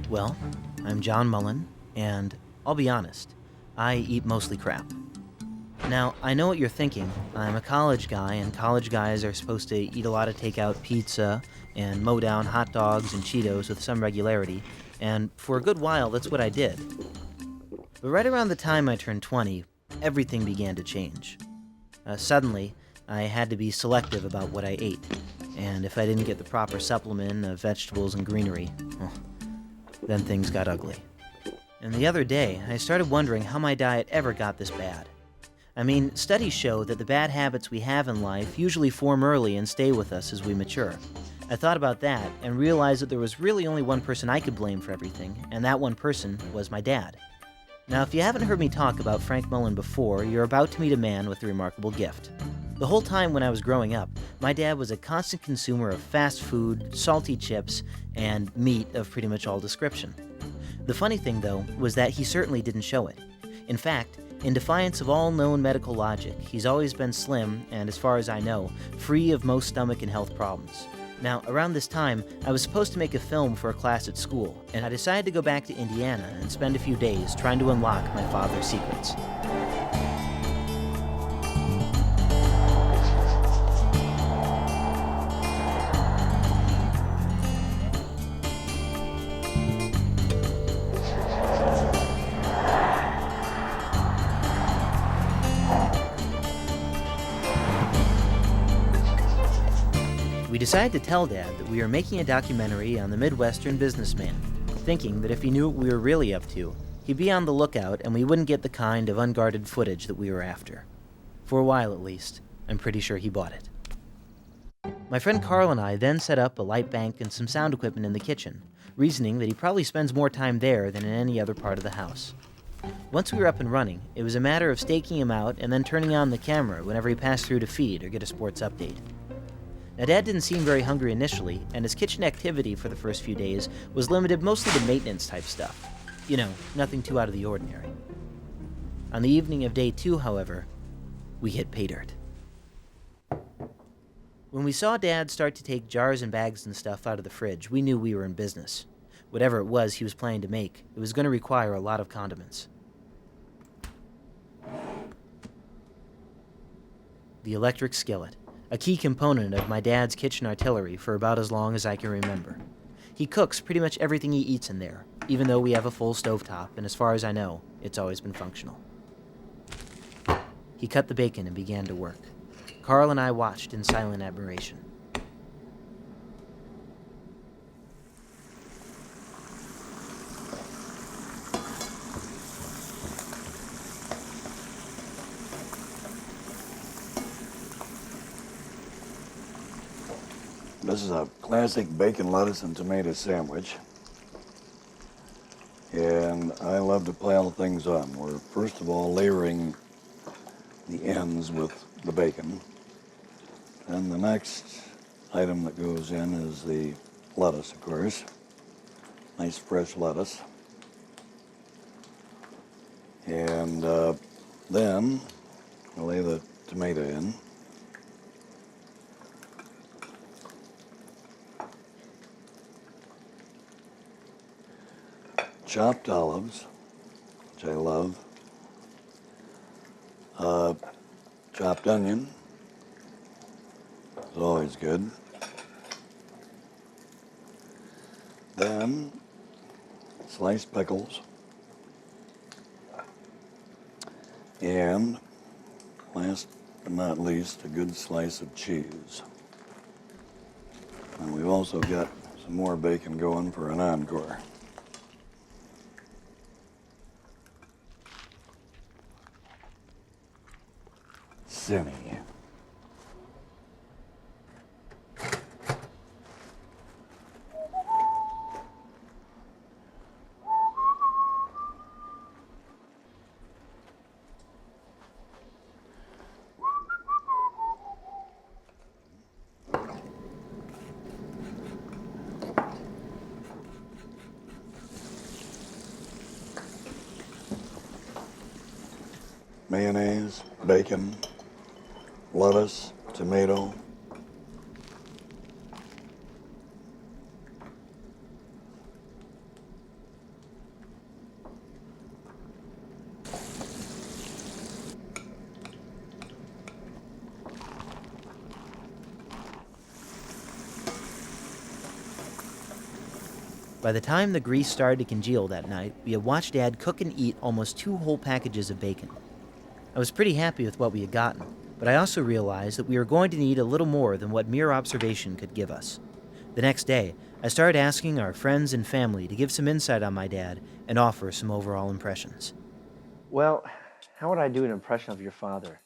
Well, I'm John Mullin, and I'll be honest, I eat mostly crap. Now, I know what you're thinking. I'm a college guy, and college guys are supposed to eat a lot of takeout pizza and mow down hot dogs and Cheetos with some regularity, and for a good while, that's what I did. But right around the time I turned 20, everything began to change. Suddenly, I had to be selective about what I ate, and if I didn't get the proper supplement of vegetables and greenery, well, then things got ugly. And the other day, I started wondering how my diet ever got this bad. I mean, studies show that the bad habits we have in life usually form early and stay with us as we mature. I thought about that and realized that there was really only one person I could blame for everything, and that one person was my dad. Now, if you haven't heard me talk about Frank Mullin before, you're about to meet a man with a remarkable gift. The whole time when I was growing up, my dad was a constant consumer of fast food, salty chips, and meat of pretty much all description. The funny thing, though, was that he certainly didn't show it. In fact, in defiance of all known medical logic, he's always been slim and, as far as I know, free of most stomach and health problems. Now, around this time, I was supposed to make a film for a class at school, and I decided to go back to Indiana and spend a few days trying to unlock my father's secrets. We decided to tell Dad that we were making a documentary on the Midwestern businessman, thinking that if he knew what we were really up to, he'd be on the lookout and we wouldn't get the kind of unguarded footage that we were after. For a while at least, I'm pretty sure he bought it. My friend Carl and I then set up a light bank and some sound equipment in the kitchen, reasoning that he probably spends more time there than in any other part of the house. Once we were up and running, it was a matter of staking him out and then turning on the camera whenever he passed through to feed or get a sports update. Now, Dad didn't seem very hungry initially, and his kitchen activity for the first few days was limited mostly to maintenance-type stuff. You know, nothing too out of the ordinary. On the evening of day 2, however, we hit pay dirt. When we saw Dad start to take jars and bags and stuff out of the fridge, we knew we were in business. Whatever it was he was planning to make, it was going to require a lot of condiments. The electric skillet, a key component of my dad's kitchen artillery for about as long as I can remember. He cooks pretty much everything he eats in there, even though we have a full stovetop, and as far as I know, it's always been functional. He cut the bacon and began to work. Carl and I watched in silent admiration. This is a classic bacon, lettuce, and tomato sandwich. And I love to pile things on. We're first of all layering the ends with the bacon. And the next item that goes in is the lettuce, of course. Nice fresh lettuce. And then I lay the tomato in. Chopped olives, which I love. Chopped onion is always good. Then sliced pickles. And last but not least, a good slice of cheese. And we've also got some more bacon going for an encore. Simmy. Mayonnaise, bacon, lettuce, tomato. By the time the grease started to congeal that night, we had watched Dad cook and eat almost 2 whole packages of bacon. I was pretty happy with what we had gotten, but I also realized that we were going to need a little more than what mere observation could give us. The next day, I started asking our friends and family to give some insight on my dad and offer some overall impressions. Well, how would I do an impression of your father?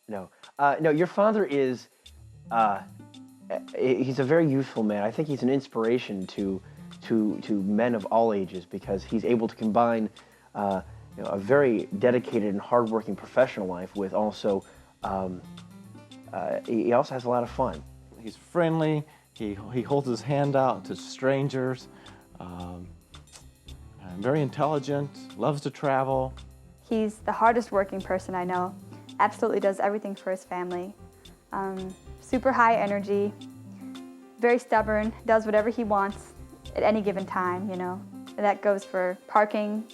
No. No, your father is, he's a very youthful man. I think he's an inspiration to men of all ages because he's able to combine a very dedicated and hardworking professional life with also, he also has a lot of fun. He's friendly, he holds his hand out to strangers, and very intelligent, loves to travel. He's the hardest working person I know, absolutely does everything for his family. Super high energy, very stubborn, does whatever he wants at any given time, you know. And that goes for parking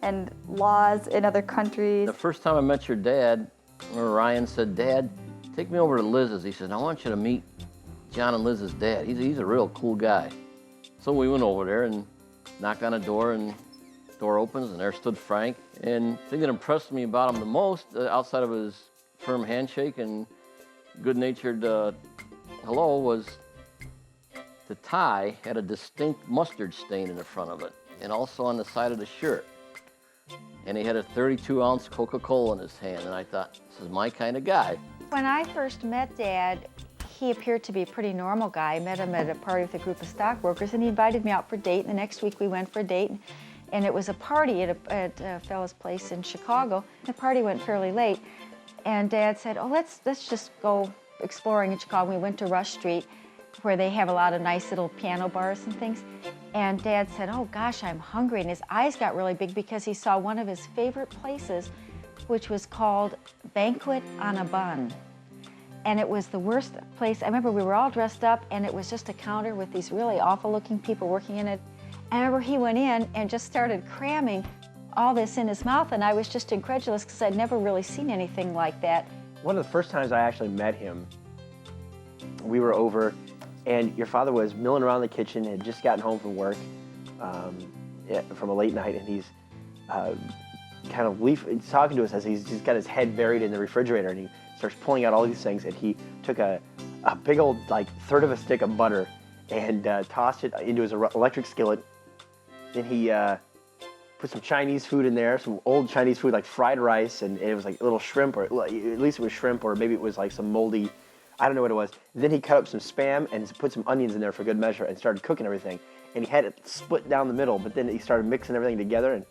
and laws in other countries. The first time I met your dad, Ryan said, "Dad, take me over to Liz's." He said, "I want you to meet John and Liz's dad. He's a real cool guy." So we went over there and knocked on a door, and the door opens, and there stood Frank. And the thing that impressed me about him the most, outside of his firm handshake and good-natured hello, was the tie had a distinct mustard stain in the front of it, and also on the side of the shirt. And he had a 32-ounce Coca-Cola in his hand, and I thought, this is my kind of guy. When I first met Dad, he appeared to be a pretty normal guy. I met him at a party with a group of stockbrokers, and he invited me out for a date. And the next week we went for a date, and it was a party at a fellow's place in Chicago. The party went fairly late, and Dad said, "Oh, let's just go exploring in Chicago." We went to Rush Street, where they have a lot of nice little piano bars and things. And Dad said, "Oh gosh, I'm hungry." And his eyes got really big because he saw one of his favorite places, which was called Banquet on a Bun. And it was the worst place. I remember we were all dressed up, and it was just a counter with these really awful looking people working in it. I remember he went in and just started cramming all this in his mouth, and I was just incredulous because I'd never really seen anything like that. One of the first times I actually met him, we were over, and your father was milling around the kitchen, had just gotten home from work, from a late night, and he's kind of he's talking to us as he's got his head buried in the refrigerator, and he starts pulling out all these things, and he took a big old, like, third of a stick of butter and tossed it into his electric skillet. Then he put some Chinese food in there, some old Chinese food like fried rice, and it was like a little shrimp, or at least it was shrimp, or maybe it was like some moldy, I don't know what it was. Then he cut up some Spam and put some onions in there for good measure and started cooking everything. And he had it split down the middle, but then he started mixing everything together. And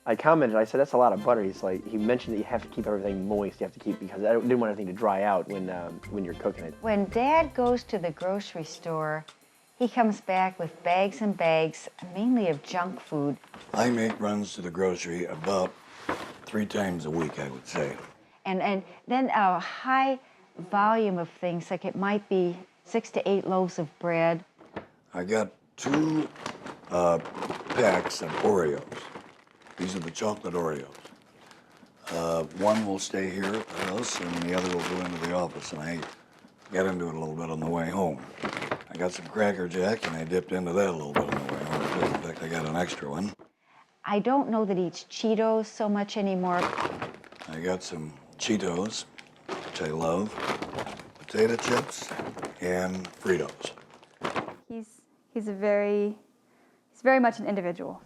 I commented, I said, "That's a lot of butter." He's like, he mentioned that you have to keep everything moist. You have to keep, because I didn't want anything to dry out when you're cooking it. When Dad goes to the grocery store, he comes back with bags and bags, mainly of junk food. I make runs to the grocery about 3 times a week, I would say. And then a high volume of things, like it might be 6 to 8 loaves of bread. I got 2 packs of Oreos. These are the chocolate Oreos. One will stay here at the house, and the other will go into the office, and I got into it a little bit on the way home. I got some Cracker Jack, and I dipped into that a little bit on the way home, too. In fact, I got an extra one. I don't know that he eats Cheetos so much anymore. I got some Cheetos, which I love, potato chips, and Fritos. He's very much an individual.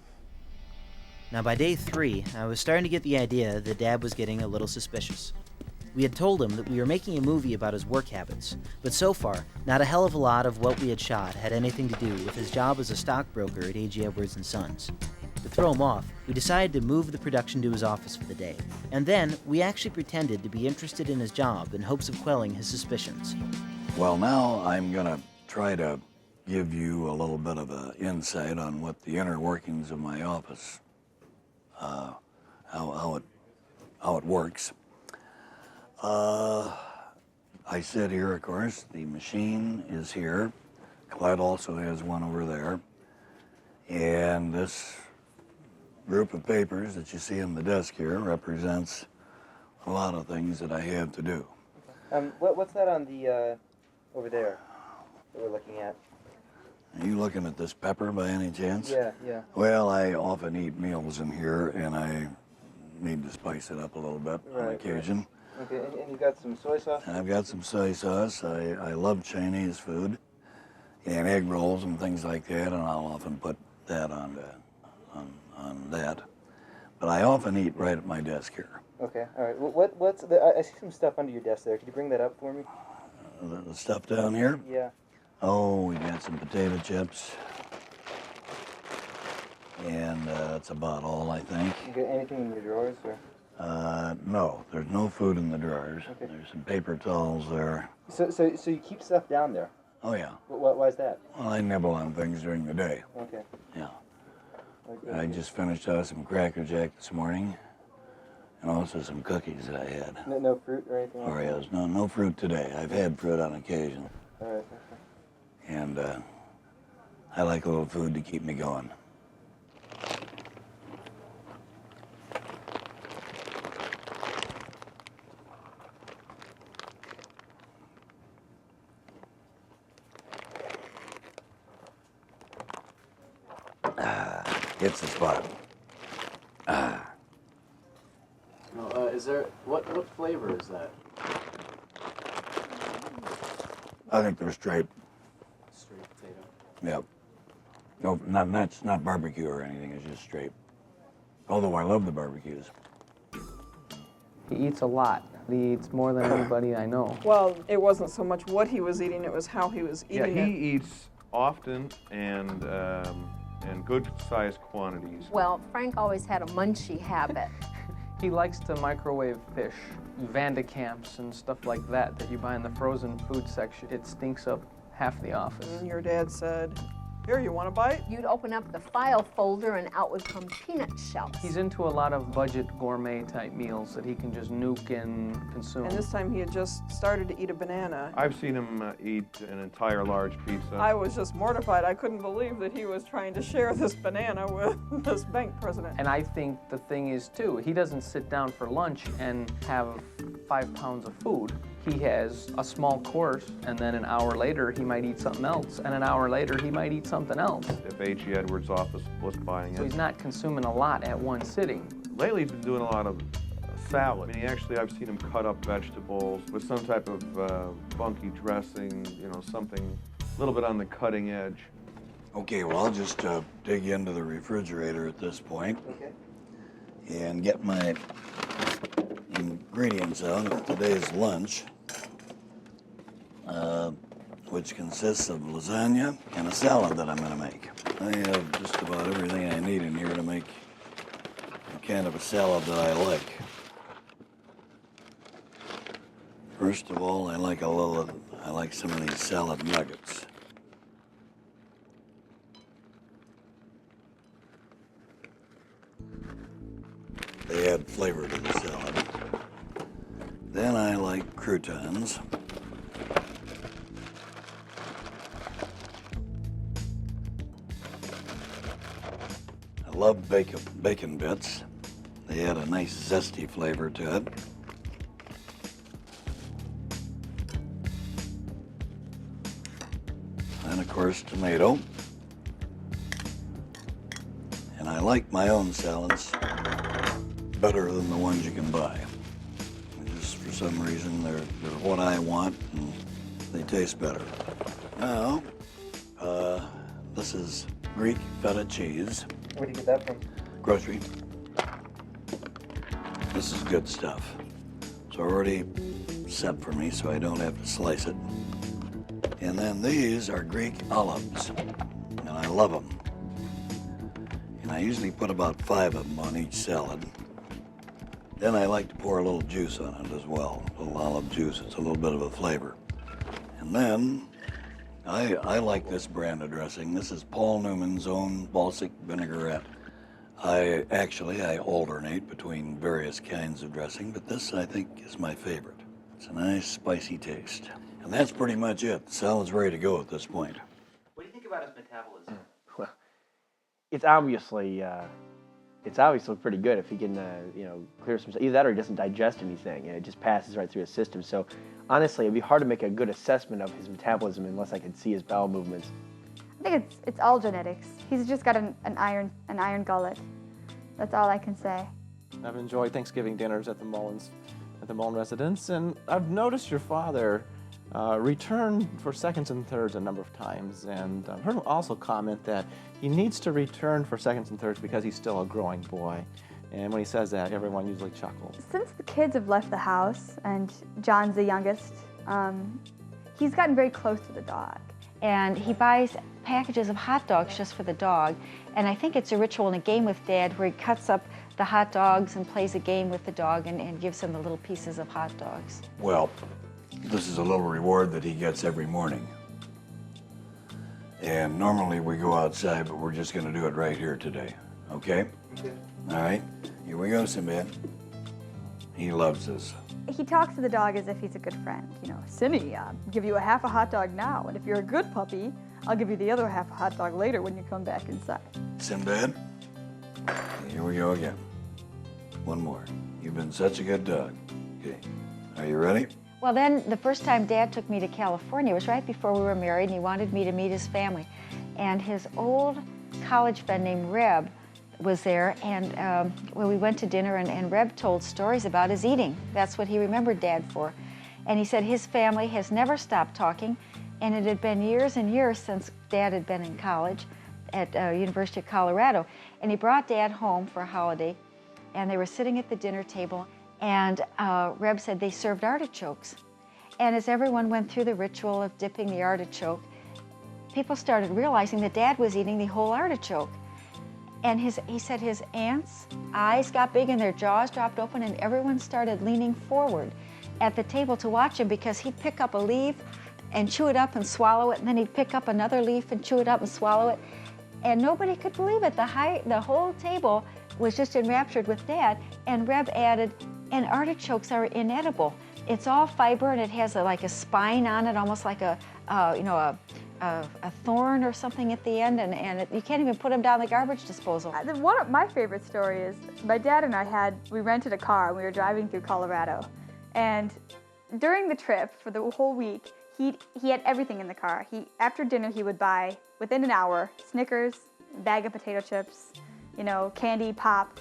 Now, by day 3, I was starting to get the idea that Dad was getting a little suspicious. We had told him that we were making a movie about his work habits, but so far, not a hell of a lot of what we had shot had anything to do with his job as a stockbroker at A.G. Edwards & Sons. To throw him off, we decided to move the production to his office for the day, and then we actually pretended to be interested in his job in hopes of quelling his suspicions. Well, now I'm going to try to give you a little bit of an insight on what the inner workings of my office, how it works. I sit here, of course. The machine is here. Clyde also has one over there. And this group of papers that you see on the desk here represents a lot of things that I have to do. What's that on the over there that we're looking at? Are you looking at this pepper by any chance? Yeah, yeah. Well, I often eat meals in here, and I need to spice it up a little bit on occasion. Okay, and you got some soy sauce? And I've got some soy sauce. I love Chinese food and egg rolls and things like that, and I'll often put that on that. But I often eat right at my desk here. Okay, all right. What's I see some stuff under your desk there. Could you bring that up for me? The stuff down here? Yeah. Oh, we got some potato chips. And that's about all, I think. You got anything in your drawers, or? No, there's no food in the drawers. Okay. There's some paper towels there. So you keep stuff down there? Oh, yeah. Why is that? Well, I nibble on things during the day. Okay. Yeah. Okay. I just finished out some Cracker Jack this morning, and also some cookies that I had. No fruit or anything like that? Oreos. No fruit today. I've had fruit on occasion. All right. Okay. And I like a little food to keep me going. It's the spot. Is there, what flavor is that? I think they're straight. Straight potato. Yep. No, it's not barbecue or anything. It's just straight. Although I love the barbecues. He eats a lot. He eats more than anybody I know. Well, it wasn't so much what he was eating, it was how he was eating Yeah, it. he eats often and good-sized quantities. Well, Frank always had a munchie habit. He likes to microwave fish, Vandecamps and stuff like that you buy in the frozen food section. It stinks up half the office. And your dad said, "Here, you want a bite?" You'd open up the file folder and out would come peanut shells. He's into a lot of budget gourmet type meals that he can just nuke and consume. And this time he had just started to eat a banana. I've seen him eat an entire large pizza. I was just mortified. I couldn't believe that he was trying to share this banana with this bank president. And I think the thing is, too, he doesn't sit down for lunch and have 5 pounds of food. He has a small course, and then an hour later he might eat something else, and an hour later he might eat something else. If H.E. Edwards' office was buying So it. he's not consuming a lot at one sitting. Lately he's been doing a lot of salad. I mean, I've seen him cut up vegetables with some type of funky dressing, something a little bit on the cutting edge. Okay, well, I'll just dig into the refrigerator at this point. Okay. And get my ingredients out of today's lunch, which consists of lasagna and a salad that I'm going to make. I have just about everything I need in here to make the kind of a salad that I like. First of all, I like some of these salad nuggets. They add flavor to the salad. Then I like croutons. I love bacon bits. They add a nice zesty flavor to it. And of course, tomato. And I like my own salads better than the ones you can buy. Just for some reason, they're what I want, and they taste better. Now, this is Greek feta cheese. Where do you get that from? Grocery. This is good stuff. It's already set for me, so I don't have to slice it. And then these are Greek olives, and I love them. And I usually put about 5 of them on each salad. Then I like to pour a little juice on it as well, a little olive juice. It's a little bit of a flavor. And then I like this brand of dressing. This is Paul Newman's own balsamic vinaigrette. I alternate between various kinds of dressing, but this I think is my favorite. It's a nice spicy taste. And that's pretty much it. The salad's ready to go at this point. What do you think about his metabolism? Well, it's obviously pretty good if he can, clear some. Either that or he doesn't digest anything, and it just passes right through his system. So, honestly, it'd be hard to make a good assessment of his metabolism unless I could see his bowel movements. I think it's all genetics. He's just got an iron gullet. That's all I can say. I've enjoyed Thanksgiving dinners at the Mullin residence, and I've noticed your father return for seconds and thirds a number of times, and I've heard him also comment that he needs to return for seconds and thirds because he's still a growing boy. And when he says that, everyone usually chuckles. Since the kids have left the house, and John's the youngest, he's gotten very close to the dog. And he buys packages of hot dogs just for the dog. And I think it's a ritual in a game with Dad where he cuts up the hot dogs and plays a game with the dog and gives him the little pieces of hot dogs. Well, this is a little reward that he gets every morning. And normally we go outside, but we're just gonna do it right here today, okay? Okay. All right, here we go, Sinbad. He loves this. He talks to the dog as if he's a good friend. You know, Simmy, I'll give you a half a hot dog now, and if you're a good puppy, I'll give you the other half a hot dog later when you come back inside. Sinbad, here we go again. One more. You've been such a good dog. Okay, are you ready? Well, then the first time Dad took me to California was right before we were married, and he wanted me to meet his family. And his old college friend named Reb was there, and when we went to dinner, and Reb told stories about his eating. That's what he remembered Dad for. And he said his family has never stopped talking, and it had been years and years since Dad had been in college at University of Colorado. And he brought Dad home for a holiday, and they were sitting at the dinner table, and Reb said they served artichokes. And as everyone went through the ritual of dipping the artichoke, people started realizing that Dad was eating the whole artichoke. And he said his aunt's eyes got big and their jaws dropped open, and everyone started leaning forward at the table to watch him, because he'd pick up a leaf and chew it up and swallow it, and then he'd pick up another leaf and chew it up and swallow it. And nobody could believe it. The whole table was just enraptured with Dad, and Reb added, and artichokes are inedible. It's all fiber, and it has like a spine on it, almost like a thorn or something at the end, and you can't even put them down the garbage disposal. One of my favorite stories is my dad and we rented a car, and we were driving through Colorado. And during the trip, for the whole week, he had everything in the car. After dinner, he would buy, within an hour, Snickers, a bag of potato chips, candy, pop.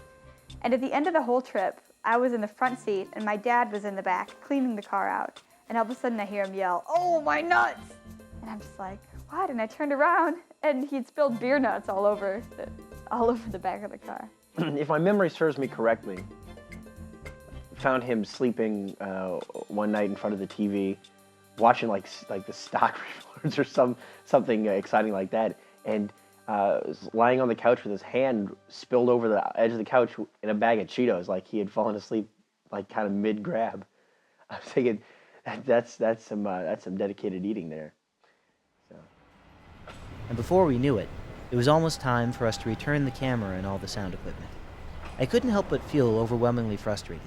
And at the end of the whole trip, I was in the front seat, and my dad was in the back cleaning the car out. And all of a sudden, I hear him yell, "Oh, my nuts!" And I'm just like, what? And I turned around, and he'd spilled beer nuts all over the back of the car. If my memory serves me correctly, found him sleeping one night in front of the TV, watching like the stock reports or something exciting like that, and was lying on the couch with his hand spilled over the edge of the couch in a bag of Cheetos, like he had fallen asleep, like kind of mid-grab. I was thinking, that's some dedicated eating there. And before we knew it, it was almost time for us to return the camera and all the sound equipment. I couldn't help but feel overwhelmingly frustrated.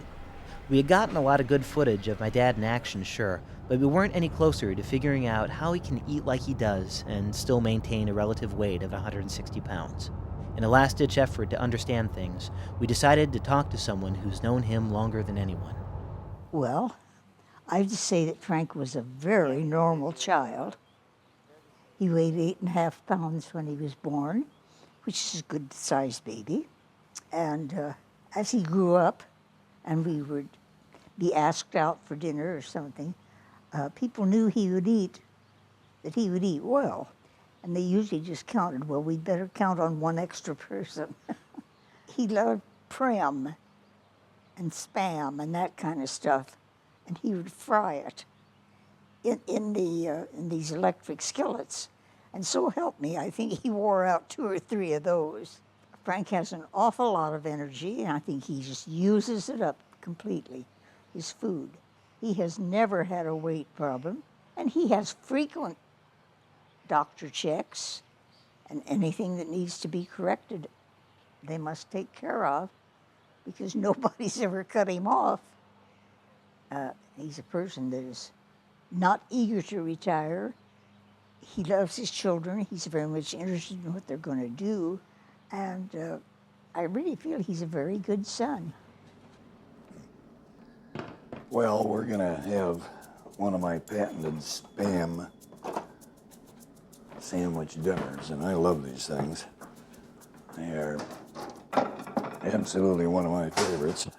We had gotten a lot of good footage of my dad in action, sure, but we weren't any closer to figuring out how he can eat like he does and still maintain a relative weight of 160 pounds. In a last-ditch effort to understand things, we decided to talk to someone who's known him longer than anyone. Well, I have to say that Frank was a very normal child. He weighed 8.5 pounds when he was born, which is a good-sized baby. And as he grew up and we would be asked out for dinner or something, people knew that he would eat well. And they usually just counted, well, we'd better count on one extra person. He loved Prem and Spam and that kind of stuff, and he would fry it in these electric skillets. And so help me, I think he wore out 2 or 3 of those. Frank has an awful lot of energy, and I think he just uses it up completely, his food. He has never had a weight problem, and he has frequent doctor checks, and anything that needs to be corrected, they must take care of, because nobody's ever cut him off. He's a person that is not eager to retire. He loves his children. He's very much interested in what they're going to do. And I really feel he's a very good son. Well, we're going to have one of my patented Spam sandwich dinners, and I love these things. They are absolutely one of my favorites.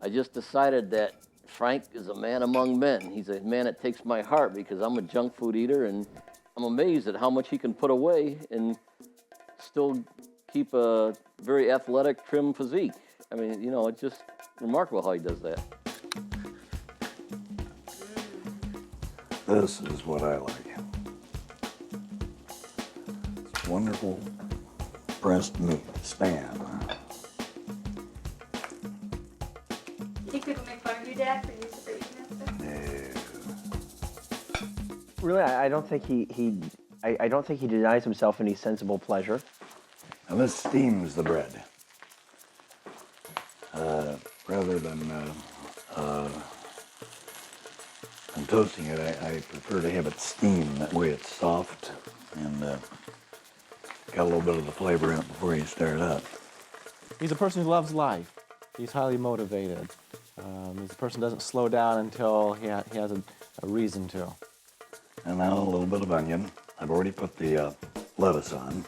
I just decided that Frank is a man among men. He's a man that takes my heart because I'm a junk food eater, and I'm amazed at how much he can put away and still keep a very athletic, trim physique. I mean, you know, it's just remarkable how he does that. This is what I like. It's wonderful pressed meat, spam. You think people make fun of you, Dad, for eating that stuff? Really, I don't think I don't think he denies himself any sensible pleasure. Now this steams the bread. Rather than toasting it, I prefer to have it steamed. That way it's soft and got a little bit of the flavor in it before you start up. He's a person who loves life. He's highly motivated. He's a person who doesn't slow down until he has a reason to. And now a little bit of onion. I've already put the lettuce on.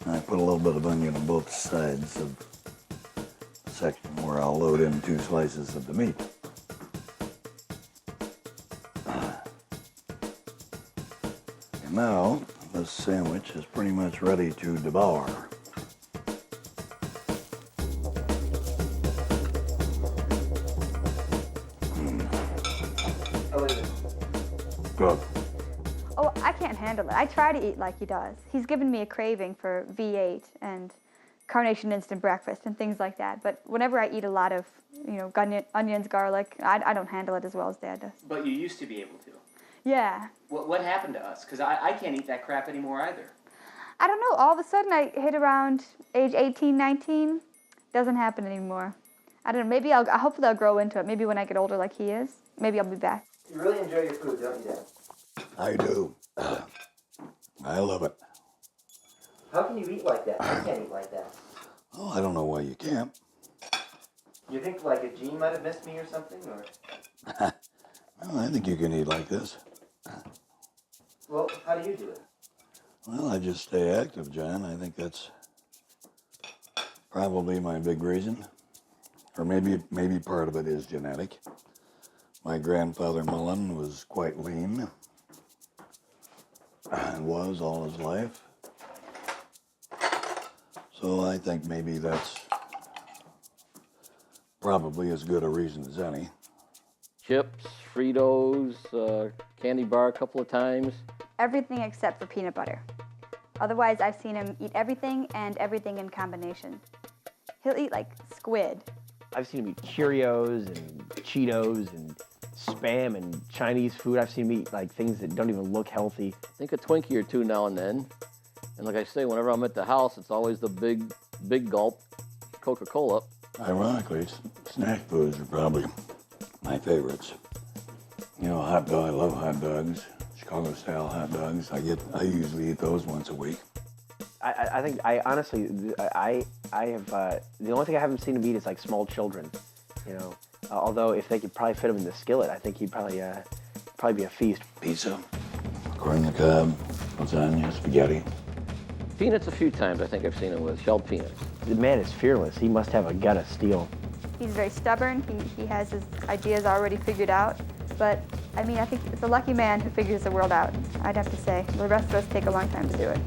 And I put a little bit of onion on both sides of the section where I'll load in 2 slices of the meat. And now this sandwich is pretty much ready to devour. Good. Oh, I can't handle it. I try to eat like he does. He's given me a craving for V8 and Carnation Instant Breakfast and things like that. But whenever I eat a lot of, onions, garlic, I don't handle it as well as Dad does. But you used to be able to. Yeah. What happened to us? Because I can't eat that crap anymore either. I don't know. All of a sudden, I hit around age 18, 19. Doesn't happen anymore. I don't know. Maybe hopefully I'll grow into it. Maybe when I get older like he is. Maybe I'll be back. You really enjoy your food, don't you, Dad? I do. I love it. How can you eat like that? I can't eat like that. Oh, I don't know why you can't. You think like a gene might have missed me or something, or? Well, I think you can eat like this. Well, how do you do it? Well, I just stay active, John. I think that's probably my big reason. Or maybe part of it is genetic. My grandfather Mullin was quite lean and was all his life. So I think maybe that's probably as good a reason as any. Chips, Fritos, candy bar a couple of times. Everything except for peanut butter. Otherwise, I've seen him eat everything and everything in combination. He'll eat like squid. I've seen him eat Cheerios and Cheetos and Spam and Chinese food. I've seen him eat like things that don't even look healthy. I think a Twinkie or 2 now and then. And like I say, whenever I'm at the house, it's always the big gulp Coca-Cola. Ironically, snack foods are probably my favorites. Hot dog, I love hot dogs. Chicago-style hot dogs. I usually eat those once a week. I think I honestly I have the only thing I haven't seen him eat is like small children, although if they could probably fit him in the skillet, I think he'd probably be a feast. Pizza, corn on the cob, lasagna, spaghetti. Peanuts a few times I think I've seen him with, shelled peanuts. The man is fearless. He must have a gut of steel. He's very stubborn. He has his ideas already figured out. But, I think it's a lucky man who figures the world out, I'd have to say. The rest of us take a long time to do it.